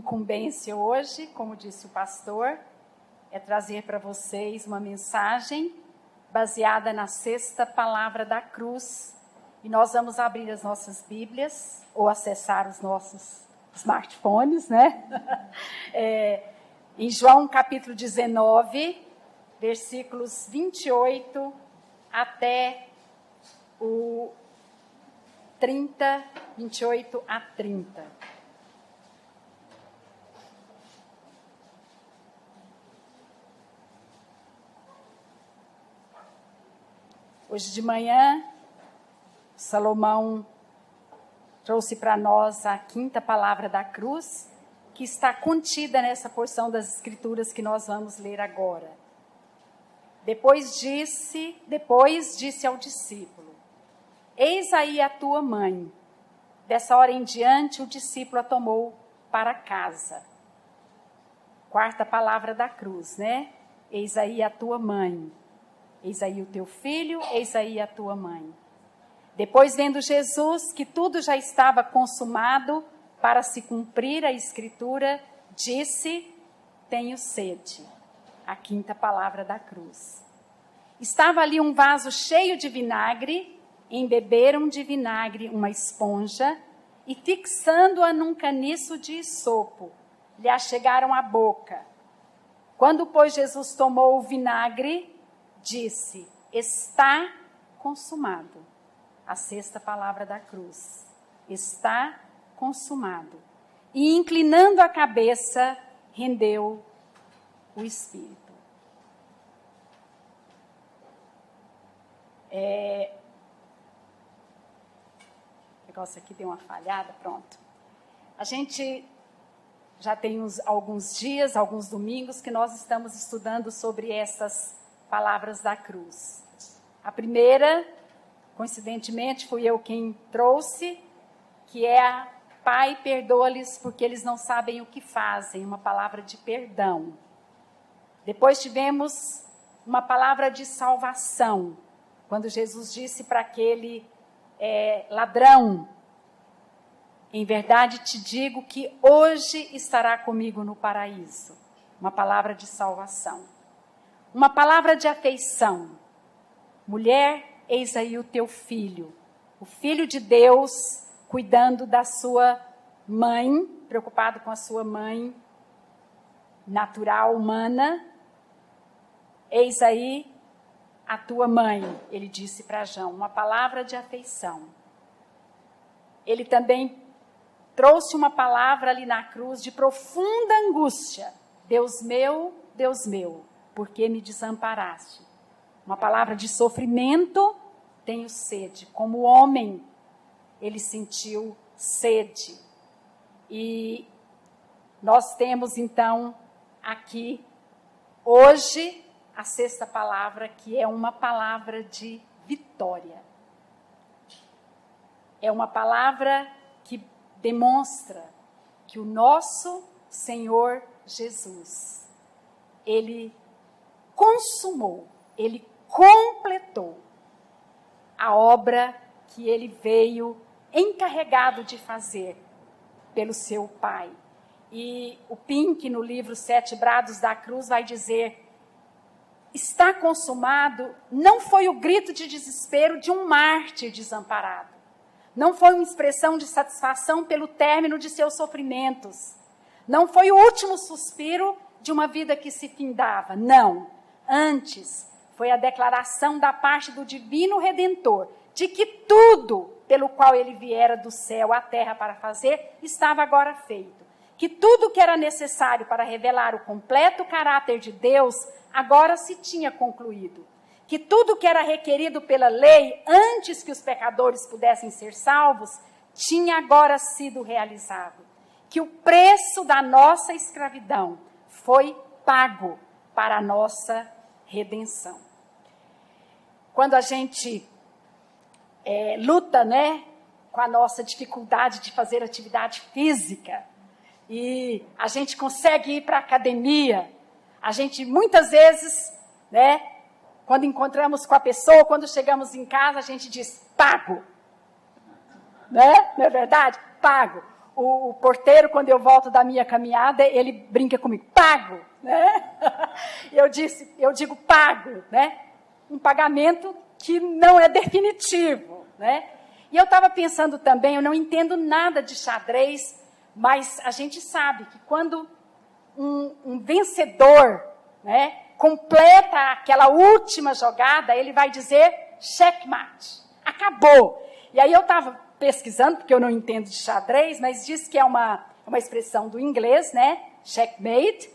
incumbência hoje, como disse o pastor, é trazer para vocês uma mensagem baseada na sexta palavra da cruz. E nós vamos abrir as nossas Bíblias ou acessar os nossos smartphones, né? Em João capítulo 19, versículos 28 até o 30, 28 a 30. Hoje de manhã, Salomão trouxe para nós a quinta palavra da cruz, que está contida nessa porção das Escrituras que nós vamos ler agora. Depois disse ao discípulo: eis aí a tua mãe. Dessa hora em diante, o discípulo a tomou para casa. Quarta palavra da cruz, né? Eis aí a tua mãe. Eis aí o teu filho, eis aí a tua mãe. Depois, vendo Jesus que tudo já estava consumado para se cumprir a Escritura, disse: tenho sede. A quinta palavra da cruz. Estava ali um vaso cheio de vinagre, embeberam de vinagre uma esponja e, fixando-a num caniço de isopo, lhe achegaram à boca. Quando, pois, Jesus tomou o vinagre, disse: está consumado. A sexta palavra da cruz. Está consumado. E, inclinando a cabeça, rendeu o espírito. O negócio aqui deu uma falhada, pronto. A gente já tem alguns dias, alguns domingos, que nós estamos estudando sobre essas palavras da cruz. A primeira, coincidentemente, fui eu quem trouxe, que é: Pai, perdoa-lhes porque eles não sabem o que fazem, uma palavra de perdão. Depois tivemos uma palavra de salvação, quando Jesus disse para aquele ladrão: em verdade te digo que hoje estará comigo no paraíso. Uma palavra de salvação. Uma palavra de afeição: mulher, eis aí o teu filho. O filho de Deus cuidando da sua mãe, preocupado com a sua mãe natural, humana. Eis aí a tua mãe, ele disse para João, uma palavra de afeição. Ele também trouxe uma palavra ali na cruz de profunda angústia: Deus meu, por que me desamparaste? Uma palavra de sofrimento: tenho sede. Como homem, ele sentiu sede. E nós temos então aqui hoje a sexta palavra, que é uma palavra de vitória. É uma palavra que demonstra que o nosso Senhor Jesus, ele consumou, ele completou a obra que ele veio encarregado de fazer pelo seu Pai. E o Pink, no livro Sete Brados da Cruz, vai dizer: está consumado não foi o grito de desespero de um mártir desamparado. Não foi uma expressão de satisfação pelo término de seus sofrimentos. Não foi o último suspiro de uma vida que se findava. Não. Antes, foi a declaração da parte do Divino Redentor de que tudo pelo qual ele viera do céu à terra para fazer estava agora feito. Que tudo que era necessário para revelar o completo caráter de Deus agora se tinha concluído. Que tudo que era requerido pela lei, antes que os pecadores pudessem ser salvos, tinha agora sido realizado. Que o preço da nossa escravidão foi pago para a nossa redenção. Quando a gente luta, né, com a nossa dificuldade de fazer atividade física, e a gente consegue ir para a academia, a gente muitas vezes, né, quando encontramos com a pessoa, quando chegamos em casa, a gente diz: pago. Né? Não é verdade? Pago. o porteiro, quando eu volto da minha caminhada, ele brinca comigo, pago, né? Eu digo pago, né? Um pagamento que não é definitivo, né? E eu estava pensando também, eu não entendo nada de xadrez, mas a gente sabe que quando um vencedor, né, completa aquela última jogada, ele vai dizer checkmate, acabou. E aí eu estava pesquisando, porque eu não entendo de xadrez, mas diz que é uma expressão do inglês, né, checkmate,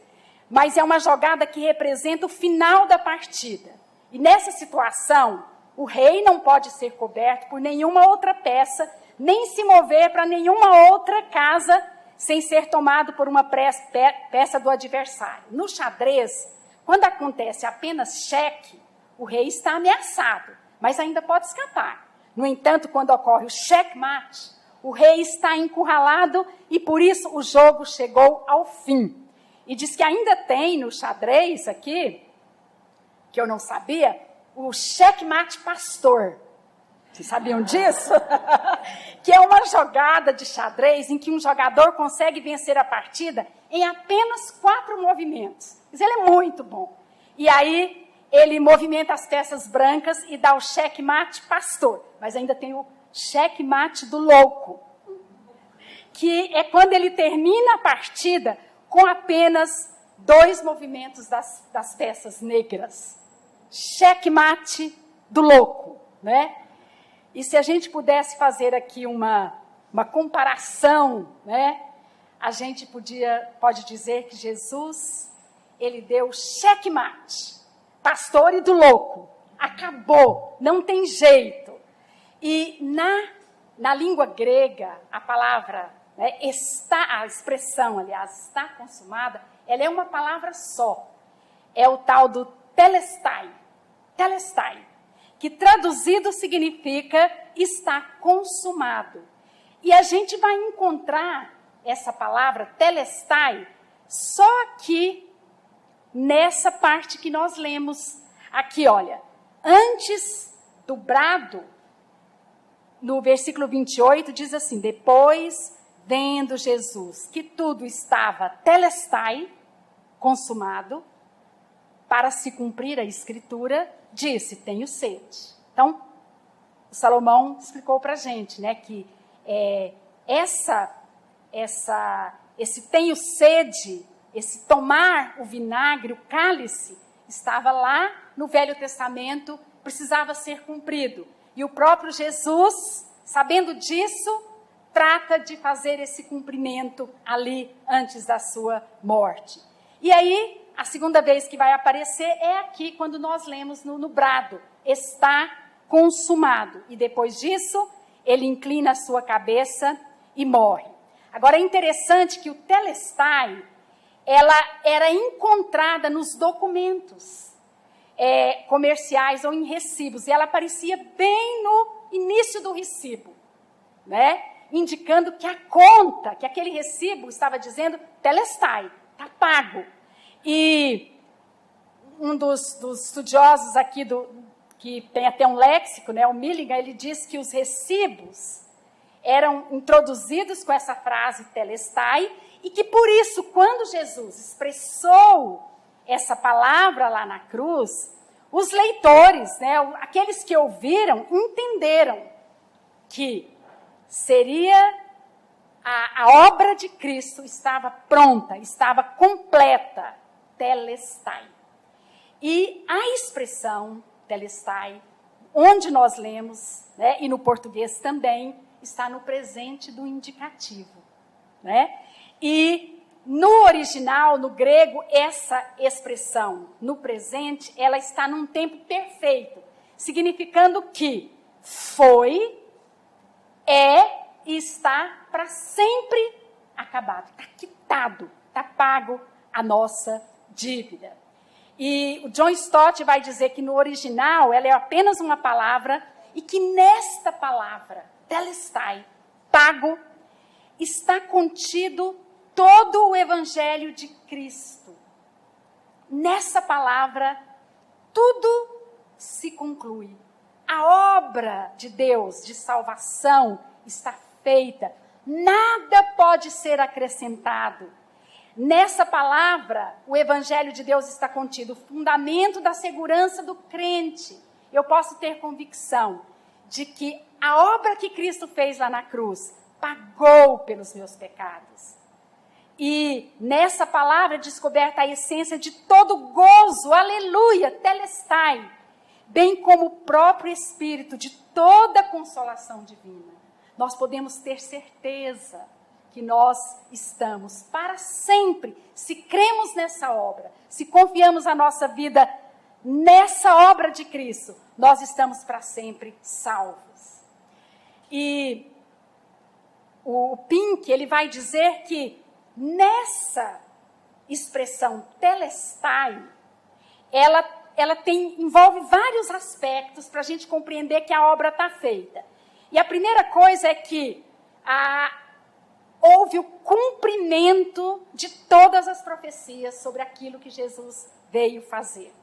mas é uma jogada que representa o final da partida. E nessa situação, o rei não pode ser coberto por nenhuma outra peça, nem se mover para nenhuma outra casa, sem ser tomado por uma peça do adversário. No xadrez, quando acontece apenas cheque, o rei está ameaçado, mas ainda pode escapar. No entanto, quando ocorre o checkmate, o rei está encurralado e por isso o jogo chegou ao fim. E diz que ainda tem no xadrez aqui, que eu não sabia, o checkmate pastor. Vocês sabiam disso? Que é uma jogada de xadrez em que um jogador consegue vencer a partida em apenas 4 movimentos. Mas ele é muito bom. E aí ele movimenta as peças brancas e dá o checkmate pastor. Mas ainda tem o checkmate do louco, que é quando ele termina a partida com apenas 2 movimentos das peças negras. Checkmate do louco, né? E se a gente pudesse fazer aqui uma comparação, né? A gente pode dizer que Jesus, ele deu checkmate, pastor e do louco. Acabou, não tem jeito. E na língua grega, a palavra, né, a expressão, aliás, está consumada, ela é uma palavra só. É o tal do telestai, que traduzido significa está consumado. E a gente vai encontrar essa palavra telestai só aqui nessa parte que nós lemos aqui, olha. Antes do brado, no versículo 28, diz assim: depois, vendo Jesus que tudo estava telestai, consumado, para se cumprir a escritura, disse, tenho sede. Então, o Salomão explicou para a gente, né, que esse tenho sede, esse tomar o vinagre, o cálice, estava lá no Velho Testamento, precisava ser cumprido. E o próprio Jesus, sabendo disso, trata de fazer esse cumprimento ali antes da sua morte. E aí, a segunda vez que vai aparecer é aqui, quando nós lemos no brado, está consumado. E depois disso, ele inclina a sua cabeça e morre. Agora, é interessante que o telestai, ela era encontrada nos documentos comerciais ou em recibos. E ela aparecia bem no início do recibo, né? Indicando que a conta, que aquele recibo estava dizendo telestai, está pago. E um dos estudiosos aqui, que tem até um léxico, né, o Milligan, ele diz que os recibos eram introduzidos com essa frase telestai, e que por isso, quando Jesus expressou essa palavra lá na cruz, os leitores, né, aqueles que ouviram, entenderam que seria a obra de Cristo estava pronta, estava completa, telestai. E a expressão telestai, onde nós lemos, né, e no português também, está no presente do indicativo, né? E no original, no grego, essa expressão, no presente, ela está num tempo perfeito, significando que foi, é e está para sempre acabado. Está quitado, está pago a nossa dívida. E o John Stott vai dizer que no original ela é apenas uma palavra e que nesta palavra, telestai, pago, está contido todo o evangelho de Cristo. Nessa palavra, tudo se conclui. A obra de Deus de salvação está feita. Nada pode ser acrescentado. Nessa palavra, o Evangelho de Deus está contido, o fundamento da segurança do crente. Eu posso ter convicção de que a obra que Cristo fez lá na cruz pagou pelos meus pecados. E nessa palavra é descoberta a essência de todo gozo, aleluia, telestai, bem como o próprio Espírito de toda consolação divina. Nós podemos ter certeza que nós estamos para sempre, se cremos nessa obra, se confiamos a nossa vida nessa obra de Cristo, nós estamos para sempre salvos. E o Pink, ele vai dizer que nessa expressão telestai, ela envolve vários aspectos para a gente compreender que a obra está feita. E a primeira coisa é que houve o cumprimento de todas as profecias sobre aquilo que Jesus veio fazer.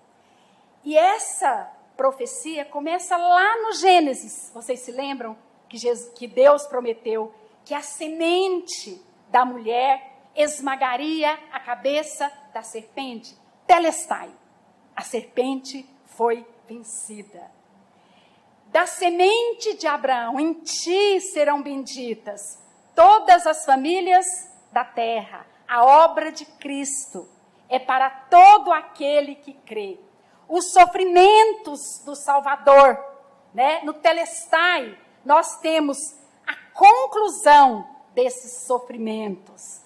E essa profecia começa lá no Gênesis. Vocês se lembram que Deus prometeu que a semente da mulher esmagaria a cabeça da serpente? Telestai. A serpente foi vencida. Da semente de Abraão, em ti serão benditas todas as famílias da terra. A obra de Cristo é para todo aquele que crê. Os sofrimentos do Salvador, né? No Telestai, nós temos a conclusão desses sofrimentos.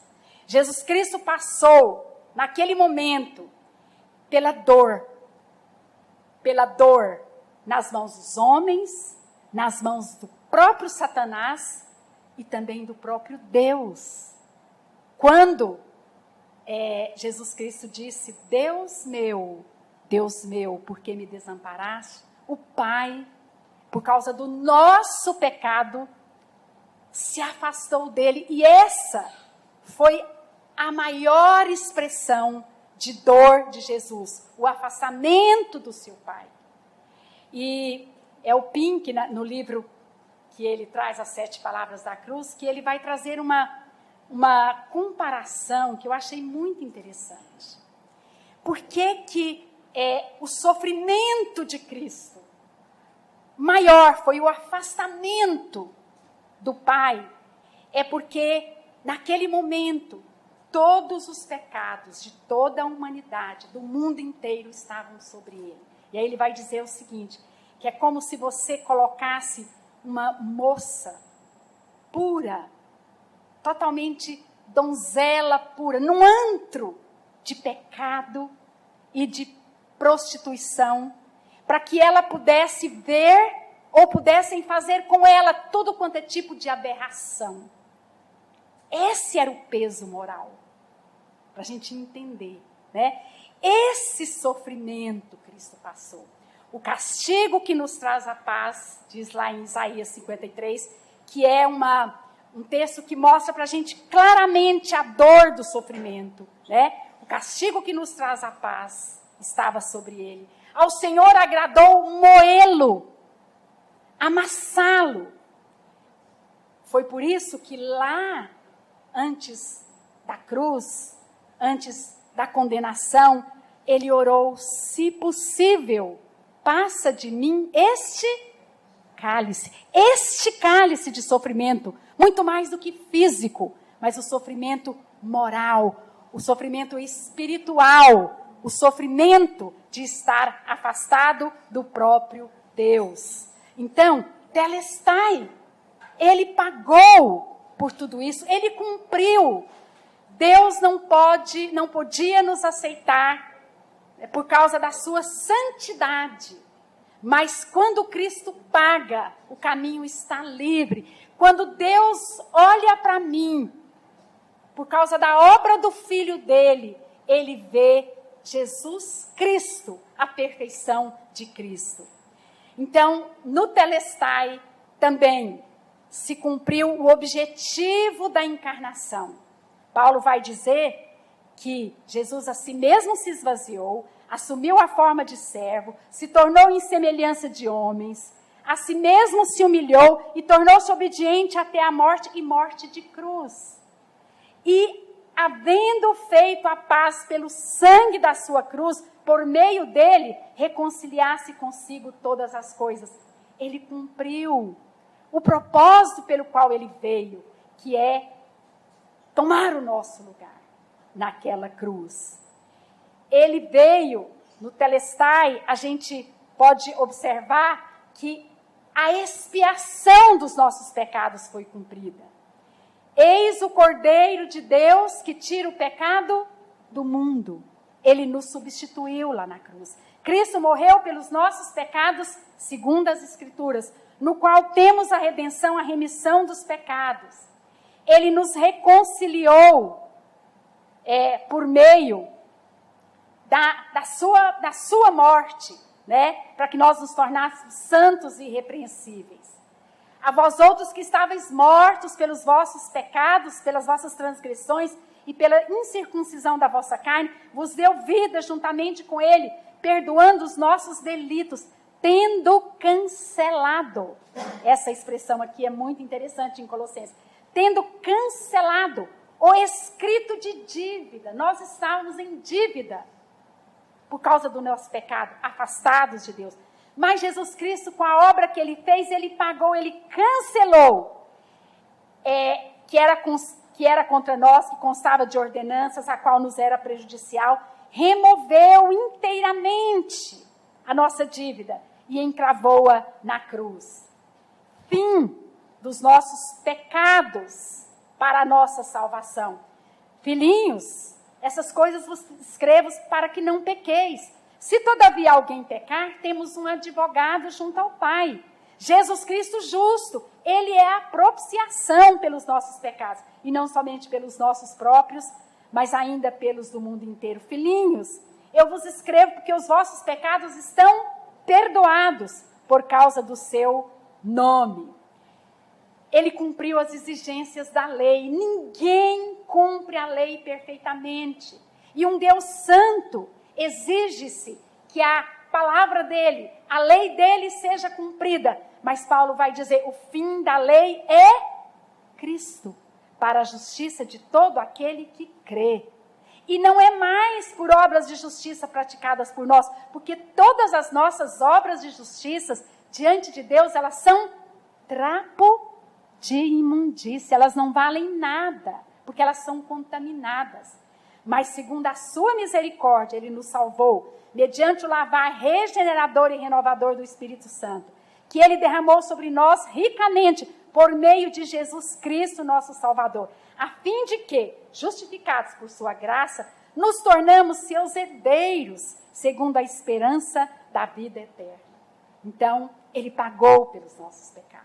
Jesus Cristo passou, naquele momento, pela dor nas mãos dos homens, nas mãos do próprio Satanás e também do próprio Deus. Quando Jesus Cristo disse, Deus meu, por que me desamparaste? O Pai, por causa do nosso pecado, se afastou dele. E essa foi a maior expressão de dor de Jesus, o afastamento do seu Pai. E é o Pink, no livro que ele traz, As 7 Palavras da Cruz, que ele vai trazer uma comparação que eu achei muito interessante. Por que o sofrimento de Cristo maior foi o afastamento do Pai? É porque, naquele momento, todos os pecados de toda a humanidade, do mundo inteiro, estavam sobre ele. E aí ele vai dizer o seguinte, que é como se você colocasse uma moça pura, totalmente donzela pura, num antro de pecado e de prostituição, para que ela pudesse ver ou pudessem fazer com ela todo quanto é tipo de aberração. Esse era o peso moral, para a gente entender, né? Esse sofrimento Cristo passou. O castigo que nos traz a paz, diz lá em Isaías 53, que é um texto que mostra para a gente claramente a dor do sofrimento, né? O castigo que nos traz a paz estava sobre ele. Ao Senhor agradou moê-lo, amassá-lo. Foi por isso que lá, antes da cruz, antes da condenação, ele orou, se possível, passa de mim este cálice de sofrimento, muito mais do que físico, mas o sofrimento moral, o sofrimento espiritual, o sofrimento de estar afastado do próprio Deus. Então, Telestai, ele pagou por tudo isso, ele cumpriu. Deus não podia nos aceitar por causa da sua santidade. Mas quando Cristo paga, o caminho está livre. Quando Deus olha para mim, por causa da obra do Filho dele, ele vê Jesus Cristo, a perfeição de Cristo. Então, no Telestai também se cumpriu o objetivo da encarnação. Paulo vai dizer que Jesus a si mesmo se esvaziou, assumiu a forma de servo, se tornou em semelhança de homens, a si mesmo se humilhou e tornou-se obediente até a morte e morte de cruz. E, havendo feito a paz pelo sangue da sua cruz, por meio dele, reconciliasse consigo todas as coisas. Ele cumpriu o propósito pelo qual ele veio, que é tomar o nosso lugar naquela cruz. Ele veio, no Telestai, a gente pode observar que a expiação dos nossos pecados foi cumprida. Eis o Cordeiro de Deus que tira o pecado do mundo. Ele nos substituiu lá na cruz. Cristo morreu pelos nossos pecados, segundo as Escrituras, no qual temos a redenção, a remissão dos pecados. Ele nos reconciliou por meio da sua morte, né? Para que nós nos tornássemos santos e irrepreensíveis. A vós outros que estáveis mortos pelos vossos pecados, pelas vossas transgressões e pela incircuncisão da vossa carne, vos deu vida juntamente com ele, perdoando os nossos delitos, tendo cancelado. Essa expressão aqui é muito interessante em Colossenses. Tendo cancelado o escrito de dívida. Nós estávamos em dívida por causa do nosso pecado, afastados de Deus. Mas Jesus Cristo, com a obra que ele fez, ele pagou, ele cancelou, que era contra nós, que constava de ordenanças, a qual nos era prejudicial, removeu inteiramente a nossa dívida e encravou-a na cruz. Fim dos nossos pecados para a nossa salvação. Filhinhos, essas coisas vos escrevo para que não pequeis. Se todavia alguém pecar, temos um advogado junto ao Pai. Jesus Cristo justo, ele é a propiciação pelos nossos pecados. E não somente pelos nossos próprios, mas ainda pelos do mundo inteiro. Filhinhos, eu vos escrevo porque os vossos pecados estão perdoados por causa do seu nome. Ele cumpriu as exigências da lei. Ninguém cumpre a lei perfeitamente. E um Deus santo exige-se que a palavra dele, a lei dele seja cumprida. Mas Paulo vai dizer, o fim da lei é Cristo, para a justiça de todo aquele que crê. E não é mais por obras de justiça praticadas por nós, porque todas as nossas obras de justiça diante de Deus, elas são trapo de imundícia, elas não valem nada, porque elas são contaminadas. Mas segundo a sua misericórdia, ele nos salvou, mediante o lavar regenerador e renovador do Espírito Santo, que ele derramou sobre nós ricamente, por meio de Jesus Cristo, nosso Salvador, a fim de que, justificados por sua graça, nos tornamos seus herdeiros, segundo a esperança da vida eterna. Então, ele pagou pelos nossos pecados.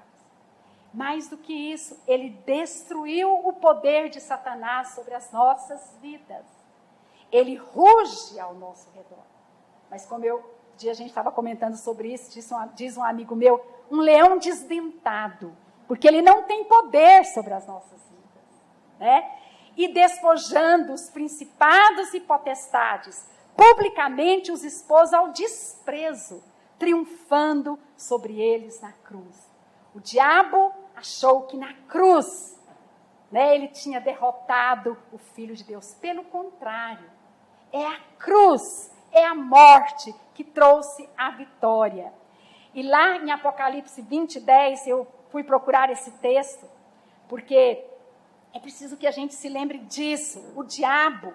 Mais do que isso, ele destruiu o poder de Satanás sobre as nossas vidas. Ele ruge ao nosso redor. Mas como a gente estava comentando sobre isso, diz um amigo meu, um leão desdentado, porque ele não tem poder sobre as nossas vidas, né? E despojando os principados e potestades, publicamente os expôs ao desprezo, triunfando sobre eles na cruz. O diabo achou que na cruz, né, ele tinha derrotado o Filho de Deus. Pelo contrário, é a cruz, é a morte que trouxe a vitória. E lá em Apocalipse 20:10, eu fui procurar esse texto, porque é preciso que a gente se lembre disso. O diabo,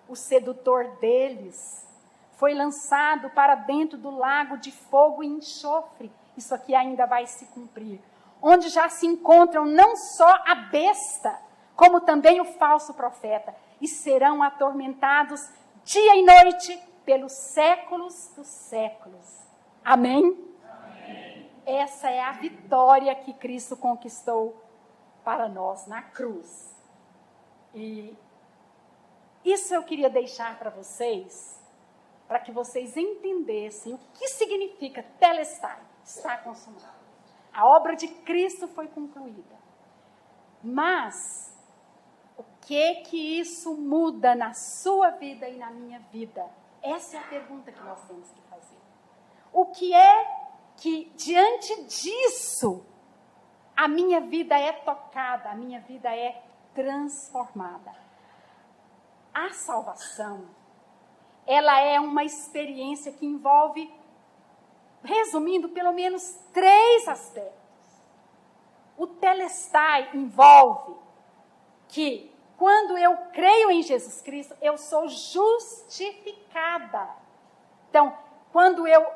o sedutor deles, foi lançado para dentro do lago de fogo e enxofre. Isso aqui ainda vai se cumprir. Onde já se encontram não só a besta, como também o falso profeta. E serão atormentados dia e noite pelos séculos dos séculos. Amém? Amém. Essa é a vitória que Cristo conquistou para nós na cruz. E isso eu queria deixar para vocês, para que vocês entendessem o que significa telestai, está consumado. A obra de Cristo foi concluída. Mas o que isso muda na sua vida e na minha vida? Essa é a pergunta que nós temos que fazer. O que é que diante disso, a minha vida é tocada, a minha vida é transformada. A salvação, ela é uma experiência que envolve, resumindo, pelo menos 3 aspectos. O telestai envolve que, quando eu creio em Jesus Cristo, eu sou justificada. Então, quando eu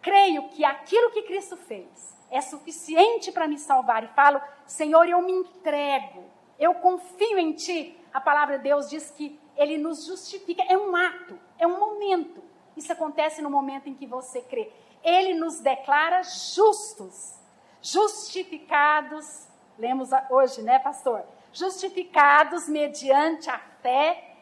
creio que aquilo que Cristo fez é suficiente para me salvar e falo, Senhor, eu me entrego, eu confio em Ti, a palavra de Deus diz que Ele nos justifica. É um ato, é um momento. Isso acontece no momento em que você crê. Ele nos declara justos. Justificados, lemos hoje, né, pastor? Justificados mediante a fé,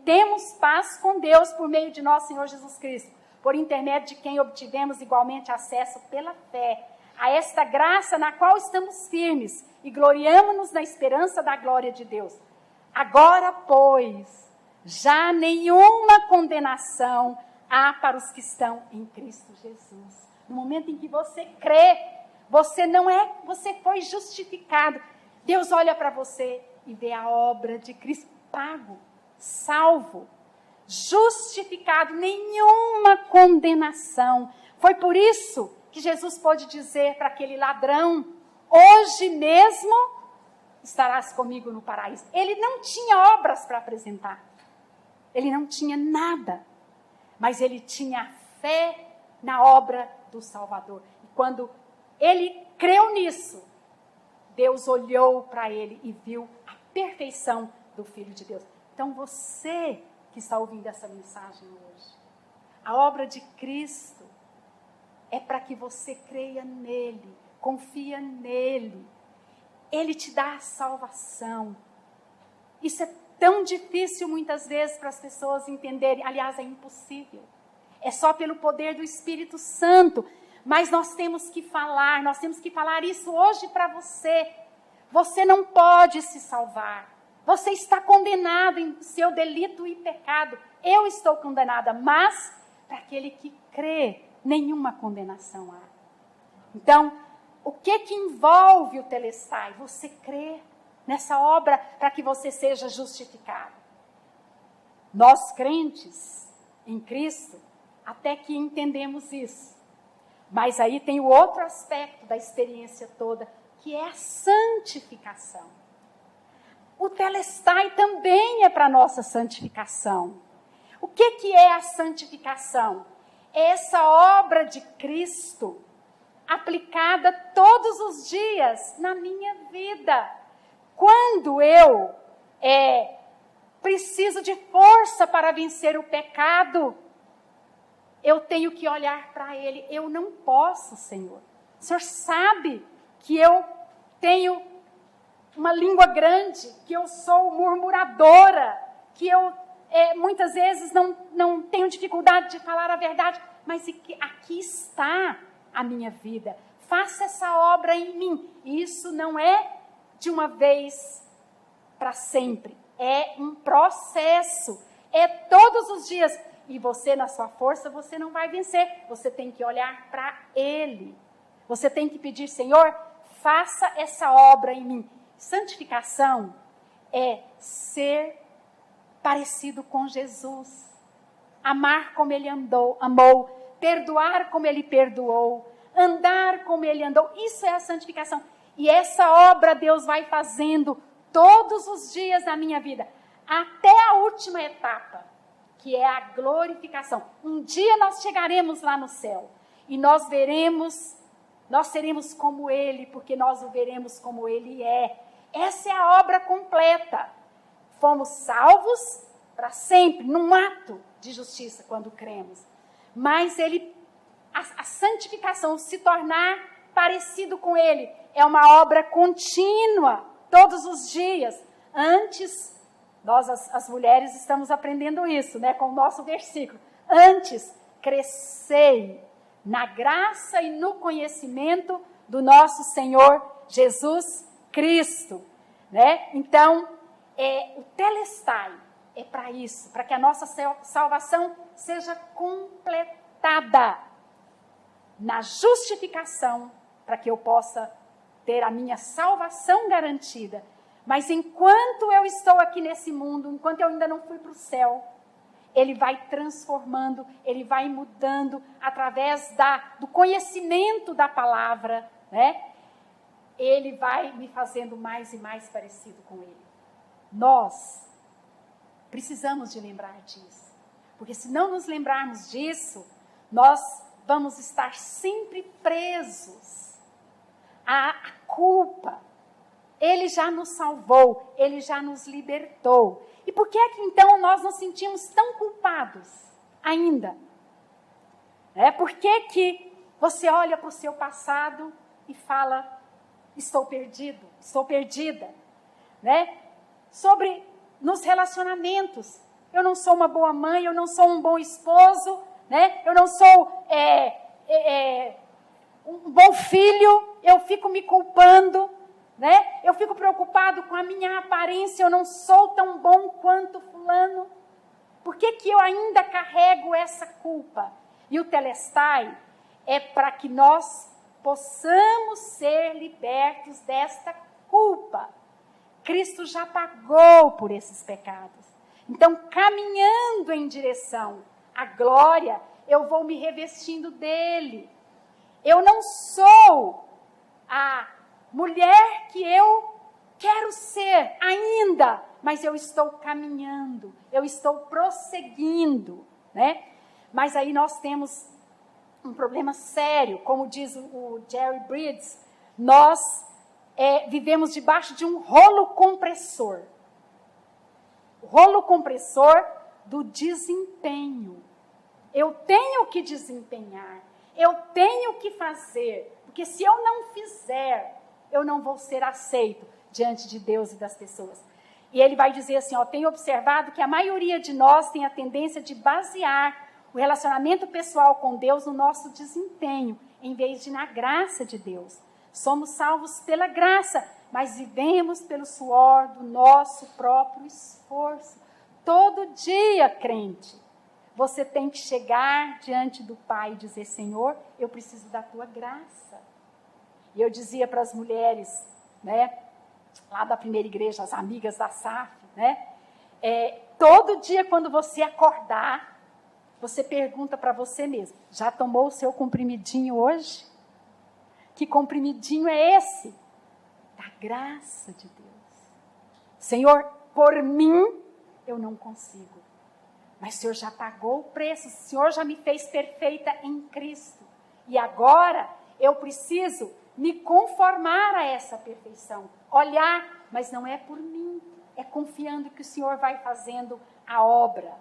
temos paz com Deus por meio de nosso Senhor Jesus Cristo, por intermédio de quem obtivemos igualmente acesso pela fé a esta graça na qual estamos firmes e gloriamo-nos na esperança da glória de Deus. Agora, pois, já nenhuma condenação há para os que estão em Cristo Jesus. No momento em que você crê, você foi justificado. Deus olha para você e vê a obra de Cristo pago, salvo, justificado, nenhuma condenação. Foi por isso que Jesus pôde dizer para aquele ladrão, hoje mesmo estarás comigo no paraíso. Ele não tinha obras para apresentar. Ele não tinha nada. Mas ele tinha fé na obra do Salvador. E quando ele creu nisso, Deus olhou para ele e viu a perfeição do Filho de Deus. Então você que está ouvindo essa mensagem hoje, a obra de Cristo é para que você creia nele, confia nele. Ele te dá a salvação. Isso é tão difícil muitas vezes para as pessoas entenderem. Aliás, é impossível. É só pelo poder do Espírito Santo. Mas nós temos que falar isso hoje para você. Você não pode se salvar. Você está condenado em seu delito e pecado. Eu estou condenada, mas para aquele que crê, nenhuma condenação há. Então, o que envolve o telestai? Você crê nessa obra para que você seja justificado. Nós crentes em Cristo, até que entendemos isso. Mas aí tem o outro aspecto da experiência toda, que é a santificação. O telestai também é para a nossa santificação. O que é a santificação? É essa obra de Cristo aplicada todos os dias na minha vida. Quando eu preciso de força para vencer o pecado, eu tenho que olhar para Ele. Eu não posso, Senhor. O Senhor sabe que eu tenho uma língua grande, que eu sou murmuradora, que eu muitas vezes não tenho dificuldade de falar a verdade, mas aqui está a minha vida. Faça essa obra em mim. Isso não é de uma vez para sempre. É um processo. É todos os dias. E você, na sua força, você não vai vencer. Você tem que olhar para Ele. Você tem que pedir, Senhor, faça essa obra em mim. Santificação é ser parecido com Jesus. Amar como Ele amou. Perdoar como Ele perdoou. Andar como Ele andou. Isso é a santificação. E essa obra Deus vai fazendo todos os dias na minha vida. Até a última etapa, que é a glorificação. Um dia nós chegaremos lá no céu e nós seremos como Ele, porque nós o veremos como Ele é. Essa é a obra completa. Fomos salvos para sempre, num ato de justiça, quando cremos. Mas a santificação, se tornar parecido com Ele, é uma obra contínua, todos os dias. Antes, nós as mulheres estamos aprendendo isso, né, com o nosso versículo. Antes, crescei na graça e no conhecimento do nosso Senhor Jesus Cristo, né? Então, o telestai é para isso, para que a nossa salvação seja completada. na justificação, para que eu possa ter a minha salvação garantida. Mas enquanto eu estou aqui nesse mundo, enquanto eu ainda não fui para o céu, Ele vai transformando, Ele vai mudando através do conhecimento da palavra, né? Ele vai me fazendo mais e mais parecido com Ele. Nós precisamos de lembrar disso. Porque se não nos lembrarmos disso, nós vamos estar sempre presos à culpa. Ele já nos salvou, Ele já nos libertou. E por que é que então nós nos sentimos tão culpados ainda? Por que você olha para o seu passado e fala, estou perdido, estou perdida? Nos relacionamentos, eu não sou uma boa mãe, eu não sou um bom esposo, eu não sou um bom filho, eu fico me culpando, eu fico preocupado com a minha aparência, eu não sou tão bom quanto fulano. Por que eu ainda carrego essa culpa? E o Telestai é para que nós possamos ser libertos desta culpa. Cristo já pagou por esses pecados. Então, caminhando em direção à glória, eu vou me revestindo dele. Eu não sou a mulher que eu quero ser ainda, mas eu estou caminhando, eu estou prosseguindo, Mas aí nós temos um problema sério, como diz o Jerry Bridges, nós vivemos debaixo de um rolo compressor. O rolo compressor do desempenho. Eu tenho que desempenhar, eu tenho que fazer, porque se eu não fizer, eu não vou ser aceito diante de Deus e das pessoas. E ele vai dizer assim, tenho observado que a maioria de nós tem a tendência de basear o relacionamento pessoal com Deus no nosso desempenho, em vez de na graça de Deus. Somos salvos pela graça, mas vivemos pelo suor do nosso próprio esforço. Todo dia, crente, você tem que chegar diante do Pai e dizer, Senhor, eu preciso da tua graça. E eu dizia para as mulheres, lá da primeira igreja, as amigas da SAF, todo dia quando você acordar, você pergunta para você mesmo, já tomou o seu comprimidinho hoje? Que comprimidinho é esse? Da graça de Deus. Senhor, por mim, eu não consigo. Mas o Senhor já pagou o preço, o Senhor já me fez perfeita em Cristo. E agora, eu preciso me conformar a essa perfeição. Olhar, mas não é por mim. É confiando que o Senhor vai fazendo a obra,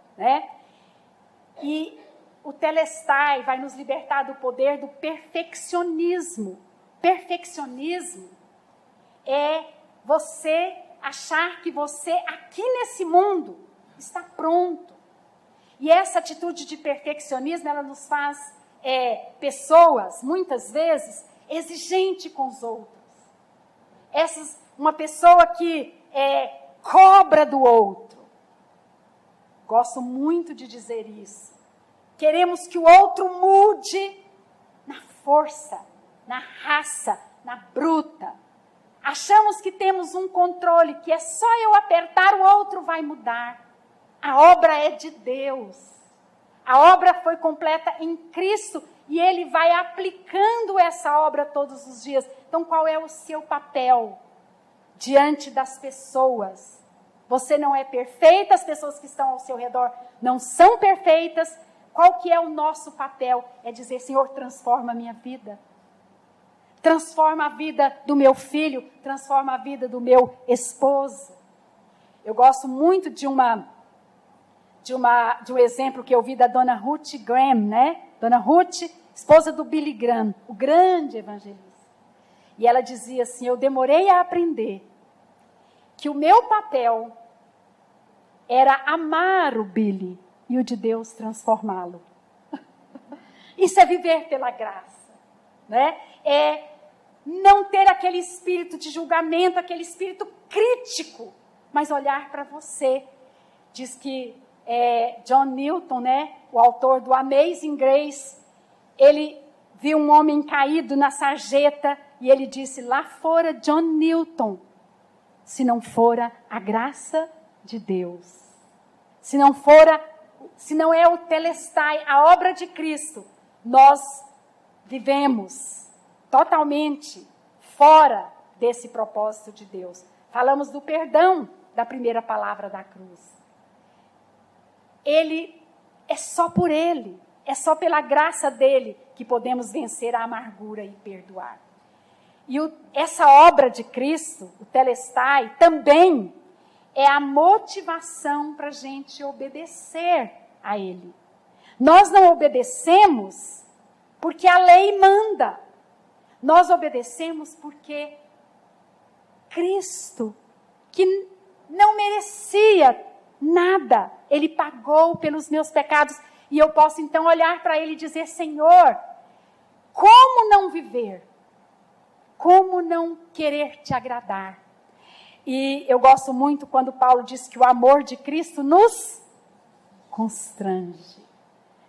E o Telestai vai nos libertar do poder do perfeccionismo. Perfeccionismo é você achar que você, aqui nesse mundo, está pronto. E essa atitude de perfeccionismo, ela nos faz pessoas, muitas vezes, exigentes com os outros. Uma pessoa que cobra do outro. Gosto muito de dizer isso. Queremos que o outro mude na força, na raça, na bruta. Achamos que temos um controle, que é só eu apertar, o outro vai mudar. A obra é de Deus. A obra foi completa em Cristo e Ele vai aplicando essa obra todos os dias. Então, qual é o seu papel diante das pessoas? Você não é perfeita, as pessoas que estão ao seu redor não são perfeitas. Qual que é o nosso papel? É dizer, Senhor, transforma a minha vida. Transforma a vida do meu filho, transforma a vida do meu esposo. Eu gosto muito de um exemplo que eu vi da Dona Ruth Graham, Dona Ruth, esposa do Billy Graham, o grande evangelista. E ela dizia assim, eu demorei a aprender que o meu papel era amar o Billy e o de Deus transformá-lo. Isso é viver pela graça, É não ter aquele espírito de julgamento, aquele espírito crítico, mas olhar para você. Diz que John Newton, o autor do Amazing Grace, ele viu um homem caído na sarjeta e ele disse, lá fora John Newton, se não fora a graça de Deus. Se não é o Telestai, a obra de Cristo, nós vivemos totalmente fora desse propósito de Deus. Falamos do perdão da primeira palavra da cruz. É só por Ele, é só pela graça dele que podemos vencer a amargura e perdoar. E essa obra de Cristo, o Telestai, também é a motivação para a gente obedecer a Ele. Nós não obedecemos porque a lei manda. Nós obedecemos porque Cristo, que não merecia nada, Ele pagou pelos meus pecados. E eu posso então olhar para Ele e dizer, Senhor, como não viver? Como não querer te agradar? E eu gosto muito quando Paulo diz que o amor de Cristo nos constrange,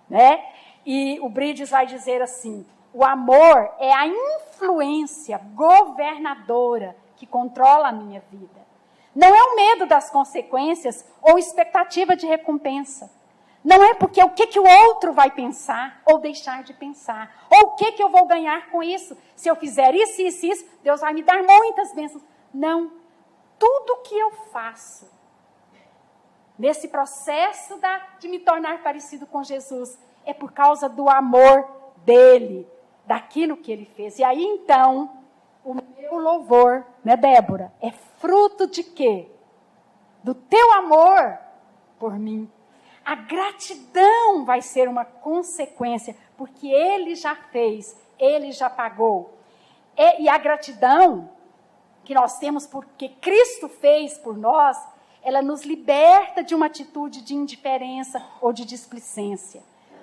né? E o Bridges vai dizer assim, o amor é a influência governadora que controla a minha vida. Não é o medo das consequências ou expectativa de recompensa. Não é porque o que o outro vai pensar ou deixar de pensar. Ou o que eu vou ganhar com isso. Se eu fizer isso, isso, isso, Deus vai me dar muitas bênçãos. Não. Tudo que eu faço nesse processo de me tornar parecido com Jesus é por causa do amor dele, daquilo que ele fez. E aí então, o meu louvor, né, Débora, é fruto de quê? Do teu amor por mim. A gratidão vai ser uma consequência, porque Ele já fez, Ele já pagou. E a gratidão que nós temos porque Cristo fez por nós, ela nos liberta de uma atitude de indiferença ou de displicência.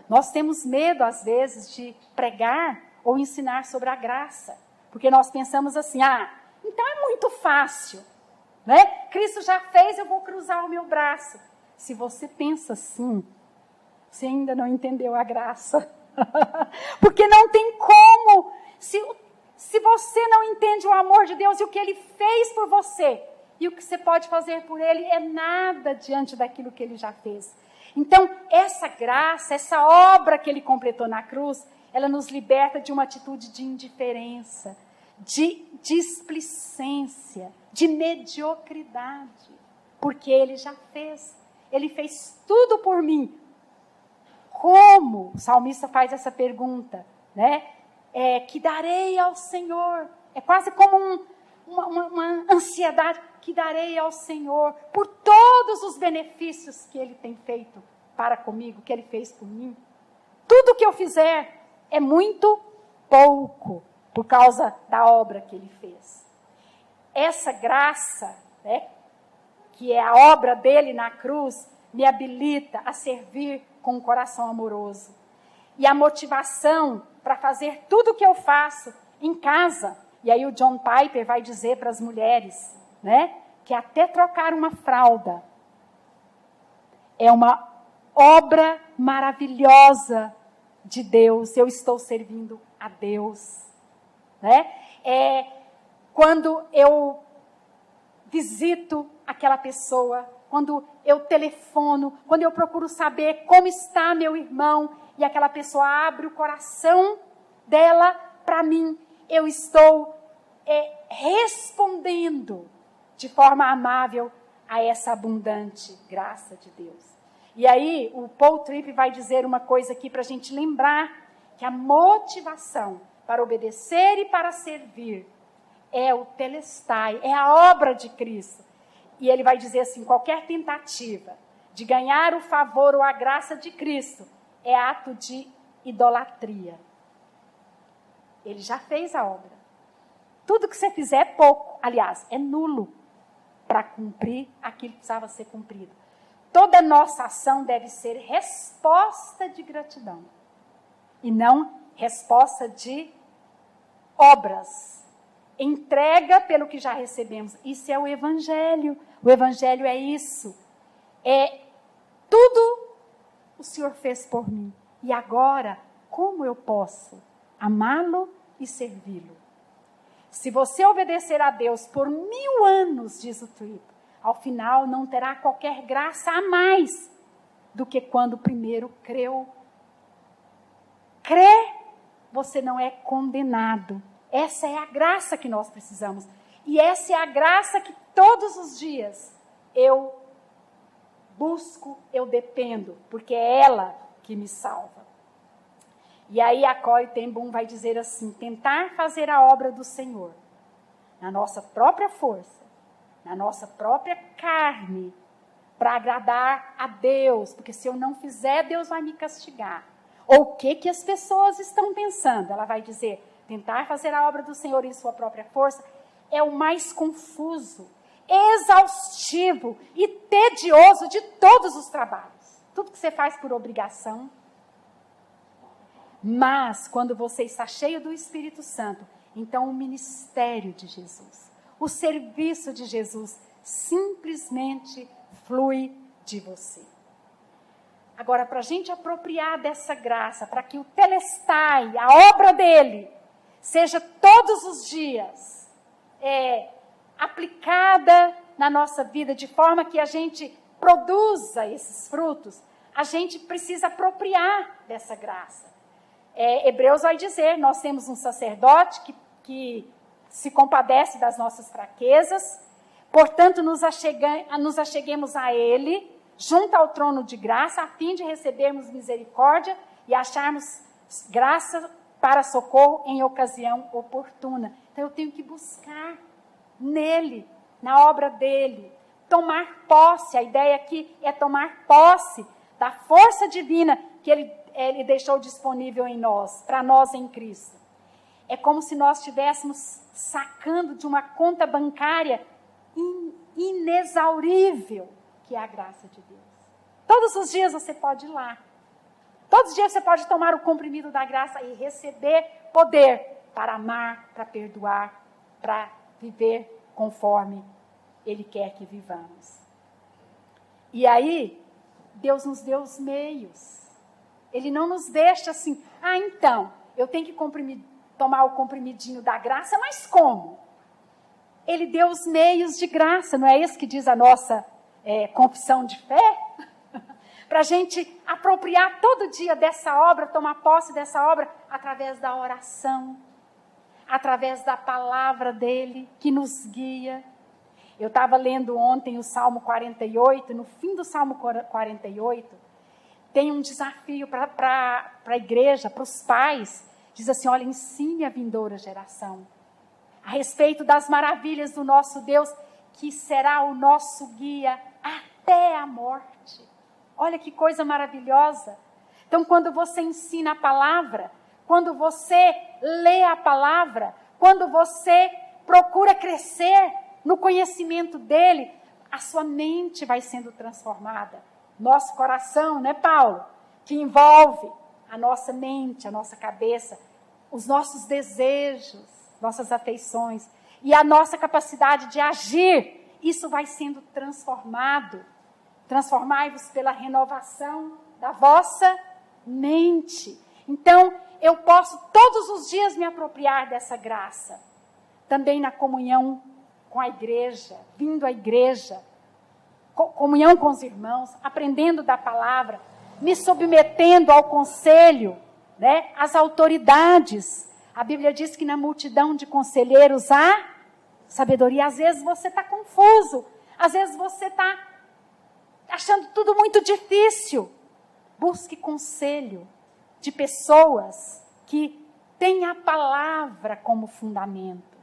Nós temos medo, às vezes, de pregar ou ensinar sobre a graça, porque nós pensamos assim, então é muito fácil, né? Cristo já fez, eu vou cruzar o meu braço. Se você pensa assim, você ainda não entendeu a graça. Porque não tem como. Se você não entende o amor de Deus e o que Ele fez por você, e o que você pode fazer por Ele é nada diante daquilo que Ele já fez. Então, essa graça, essa obra que Ele completou na cruz, ela nos liberta de uma atitude de indiferença, de displicência, de mediocridade. Porque Ele já fez. Ele fez tudo por mim. Como? O salmista faz essa pergunta, né? Que darei ao Senhor? É quase como uma ansiedade. Que darei ao Senhor por todos os benefícios que Ele tem feito para comigo, que Ele fez por mim. Tudo que eu fizer é muito pouco por causa da obra que Ele fez. Essa graça, né, que é a obra dele na cruz, me habilita a servir com um coração amoroso. E a motivação para fazer tudo o que eu faço em casa. E aí o John Piper vai dizer para as mulheres, né, que até trocar uma fralda é uma obra maravilhosa de Deus. Eu estou servindo a Deus. Né? Quando eu visito aquela pessoa, quando eu telefono, quando eu procuro saber como está meu irmão, e aquela pessoa abre o coração dela para mim, eu estou respondendo de forma amável a essa abundante graça de Deus. E aí o Paul Tripp vai dizer uma coisa aqui para a gente lembrar, que a motivação para obedecer e para servir é o Telestai, é a obra de Cristo. E ele vai dizer assim, qualquer tentativa de ganhar o favor ou a graça de Cristo é ato de idolatria. Ele já fez a obra. Tudo que você fizer é pouco, aliás, é nulo para cumprir aquilo que precisava ser cumprido. Toda nossa ação deve ser resposta de gratidão e não resposta de obras. Entrega pelo que já recebemos. Isso é o Evangelho. O Evangelho é isso. Tudo o Senhor fez por mim. E agora, como eu posso amá-lo e servi-lo. Se você obedecer a Deus por 1000 anos, diz o Tripp, ao final não terá qualquer graça a mais do que quando primeiro creu. Crer, você não é condenado. Essa é a graça que nós precisamos. E essa é a graça que todos os dias eu busco, eu dependo, porque é ela que me salva. E aí a Corrie ten Boom vai dizer assim: tentar fazer a obra do Senhor na nossa própria força, na nossa própria carne, para agradar a Deus, porque se eu não fizer, Deus vai me castigar. Ou o que as pessoas estão pensando? Ela vai dizer, tentar fazer a obra do Senhor em sua própria força é o mais confuso, exaustivo e tedioso de todos os trabalhos. Tudo que você faz por obrigação. Mas, quando você está cheio do Espírito Santo, então o ministério de Jesus, o serviço de Jesus, simplesmente flui de você. Agora, para a gente apropriar dessa graça, para que o Telestai, a obra dele, seja todos os dias aplicada na nossa vida, de forma que a gente produza esses frutos, a gente precisa apropriar dessa graça. Hebreus vai dizer, nós temos um sacerdote que se compadece das nossas fraquezas, portanto nos acheguemos a ele, junto ao trono de graça, a fim de recebermos misericórdia e acharmos graça para socorro em ocasião oportuna. Então eu tenho que buscar nele, na obra dele, tomar posse. A ideia aqui é tomar posse da força divina que ele deixou disponível em nós, para nós em Cristo. É como se nós estivéssemos sacando de uma conta bancária inexaurível, que é a graça de Deus. Todos os dias você pode ir lá. Todos os dias você pode tomar o comprimido da graça e receber poder para amar, para perdoar, para viver conforme Ele quer que vivamos. E aí, Deus nos deu os meios. Ele não nos deixa assim, então, eu tenho que tomar o comprimidinho da graça, mas como? Ele deu os meios de graça, não é isso que diz a nossa confissão de fé? Para a gente apropriar todo dia dessa obra, tomar posse dessa obra, através da oração, através da palavra dele, que nos guia. Eu estava lendo ontem o Salmo 48, no fim do Salmo 48, tem um desafio para a igreja, para os pais. Diz assim, olha, ensine a vindoura geração a respeito das maravilhas do nosso Deus, que será o nosso guia até a morte. Olha que coisa maravilhosa. Então, quando você ensina a palavra, quando você lê a palavra, quando você procura crescer no conhecimento dele, a sua mente vai sendo transformada. Nosso coração, né, Paulo? Que envolve a nossa mente, a nossa cabeça, os nossos desejos, nossas afeições e a nossa capacidade de agir. Isso vai sendo transformado. Transformai-vos pela renovação da vossa mente. Então, eu posso todos os dias me apropriar dessa graça. Também na comunhão com a igreja, vindo à igreja, comunhão com os irmãos, aprendendo da palavra, me submetendo ao conselho, né, às autoridades. A Bíblia diz que na multidão de conselheiros há sabedoria. Às vezes você está confuso, às vezes você está achando tudo muito difícil. Busque conselho de pessoas que têm a palavra como fundamento.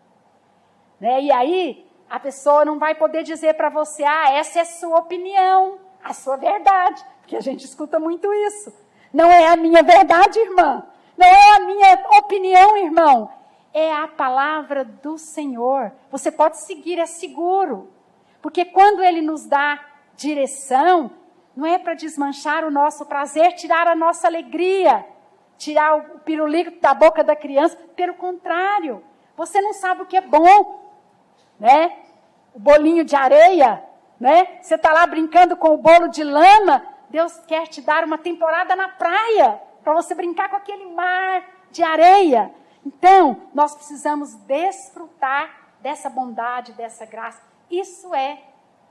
Né? E aí, a pessoa não vai poder dizer para você, essa é a sua opinião, a sua verdade. Porque a gente escuta muito isso. Não é a minha verdade, irmã. Não é a minha opinião, irmão. É a palavra do Senhor. Você pode seguir, é seguro. Porque quando Ele nos dá direção, não é para desmanchar o nosso prazer, tirar a nossa alegria, tirar o pirulito da boca da criança. Pelo contrário, você não sabe o que é bom, né? O bolinho de areia, né? Você está lá brincando com o bolo de lama, Deus quer te dar uma temporada na praia, para você brincar com aquele mar de areia. Então, nós precisamos desfrutar dessa bondade, dessa graça. Isso é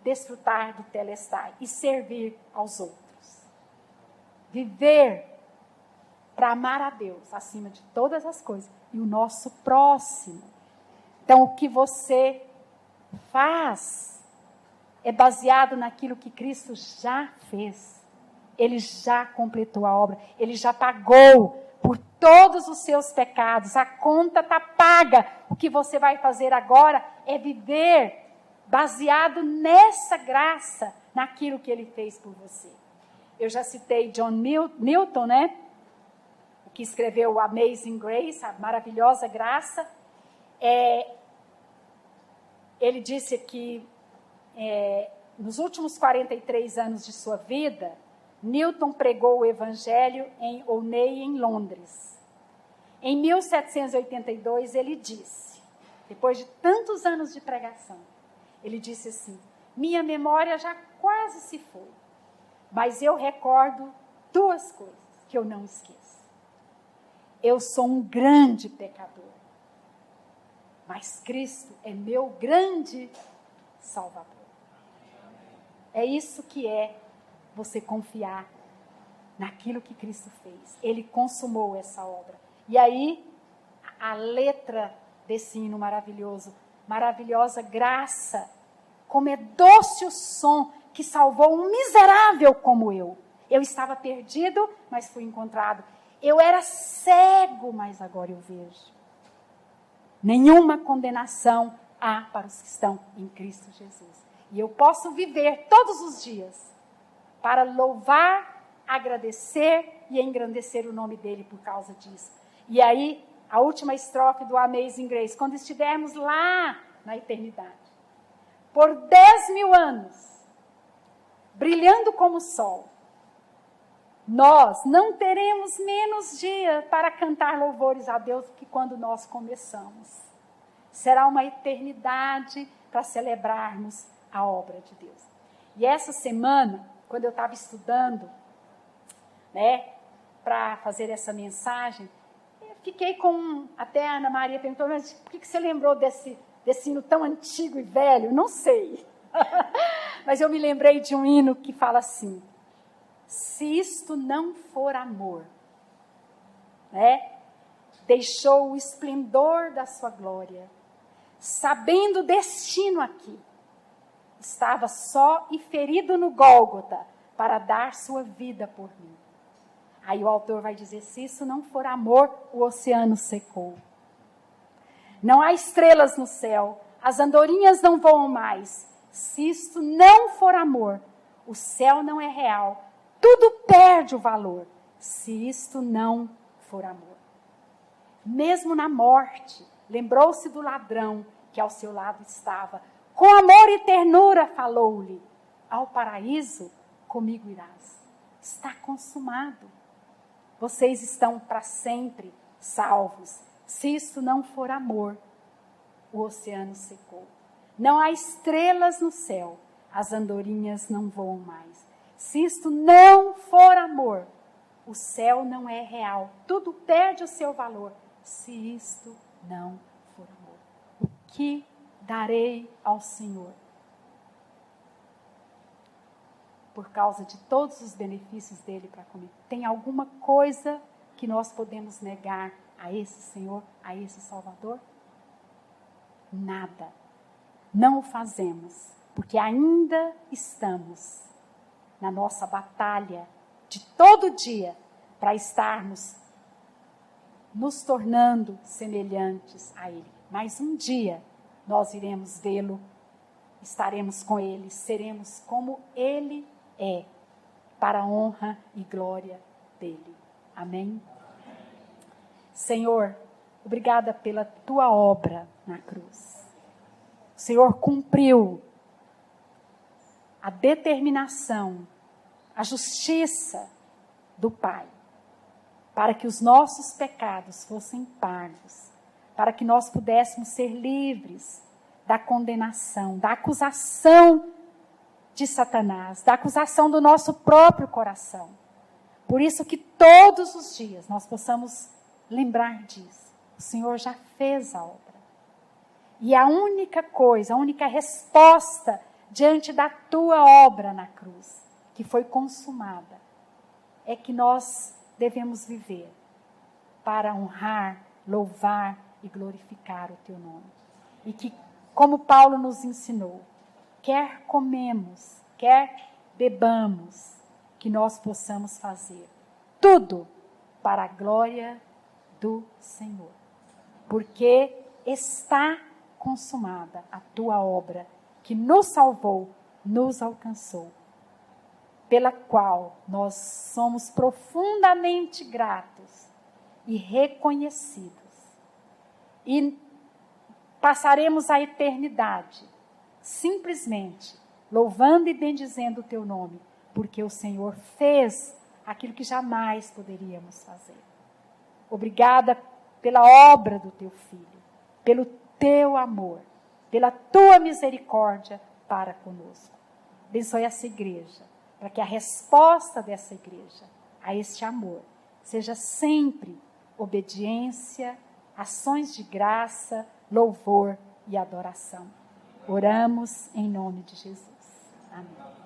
desfrutar do Telestai e servir aos outros. Viver para amar a Deus acima de todas as coisas e o nosso próximo. Então, o que você faz é baseado naquilo que Cristo já fez. Ele já completou a obra, ele já pagou por todos os seus pecados. A conta está paga. O que você vai fazer agora é viver baseado nessa graça, naquilo que ele fez por você. Eu já citei John Newton, né? Que escreveu Amazing Grace, a maravilhosa graça. Ele disse que nos últimos 43 anos de sua vida, Newton pregou o evangelho em Olney, em Londres. Em 1782, ele disse, depois de tantos anos de pregação, ele disse assim: minha memória já quase se foi, mas eu recordo duas coisas que eu não esqueço. Eu sou um grande pecador, mas Cristo é meu grande Salvador. É isso que é você confiar naquilo que Cristo fez. Ele consumou essa obra. E aí, a letra desse hino maravilhoso, maravilhosa graça, como é doce o som que salvou um miserável como eu. Eu estava perdido, mas fui encontrado. Eu era cego, mas agora eu vejo. Nenhuma condenação há para os que estão em Cristo Jesus. E eu posso viver todos os dias para louvar, agradecer e engrandecer o nome dele por causa disso. E aí, a última estrofe do Amazing Grace, quando estivermos lá na eternidade, por 10.000 anos, brilhando como o sol, nós não teremos menos dia para cantar louvores a Deus do que quando nós começamos. Será uma eternidade para celebrarmos a obra de Deus. E essa semana, quando eu estava estudando, né, para fazer essa mensagem, eu fiquei com, até a Ana Maria perguntou, mas por que você lembrou desse hino tão antigo e velho? Não sei. Mas eu me lembrei de um hino que fala assim: se isto não for amor, né, deixou o esplendor da sua glória, sabendo o destino aqui, estava só e ferido no Gólgota para dar sua vida por mim. Aí o autor vai dizer: se isso não for amor, o oceano secou. Não há estrelas no céu, as andorinhas não voam mais. Se isto não for amor, o céu não é real, tudo perde o valor, se isto não for amor. Mesmo na morte, lembrou-se do ladrão que ao seu lado estava. Com amor e ternura falou-lhe: ao paraíso comigo irás. Está consumado. Vocês estão para sempre salvos. Se isto não for amor, o oceano secou. Não há estrelas no céu, as andorinhas não voam mais. Se isto não for amor, o céu não é real. Tudo perde o seu valor. Se isto não for amor, o que darei ao Senhor? Por causa de todos os benefícios dele para comigo. Tem alguma coisa que nós podemos negar a esse Senhor, a esse Salvador? Nada. Não o fazemos, porque ainda estamos na nossa batalha de todo dia para estarmos nos tornando semelhantes a Ele. Mas um dia nós iremos vê-lo, estaremos com Ele, seremos como Ele é, para a honra e glória dEle. Amém? Senhor, obrigada pela Tua obra na cruz. O Senhor cumpriu a determinação, a justiça do Pai, para que os nossos pecados fossem pagos, para que nós pudéssemos ser livres da condenação, da acusação de Satanás, da acusação do nosso próprio coração. Por isso que todos os dias nós possamos lembrar disso. O Senhor já fez a obra. E a única coisa, a única resposta diante da tua obra na cruz, que foi consumada, é que nós devemos viver para honrar, louvar e glorificar o teu nome. E que, como Paulo nos ensinou, quer comemos, quer bebamos, que nós possamos fazer tudo para a glória do Senhor. Porque está consumada a tua obra, que nos salvou, nos alcançou, pela qual nós somos profundamente gratos e reconhecidos. E passaremos a eternidade simplesmente louvando e bendizendo o teu nome, porque o Senhor fez aquilo que jamais poderíamos fazer. Obrigada pela obra do teu Filho, pelo teu amor, pela tua misericórdia para conosco. Abençoe essa igreja, para que a resposta dessa igreja a este amor seja sempre obediência, ações de graça, louvor e adoração. Oramos em nome de Jesus. Amém.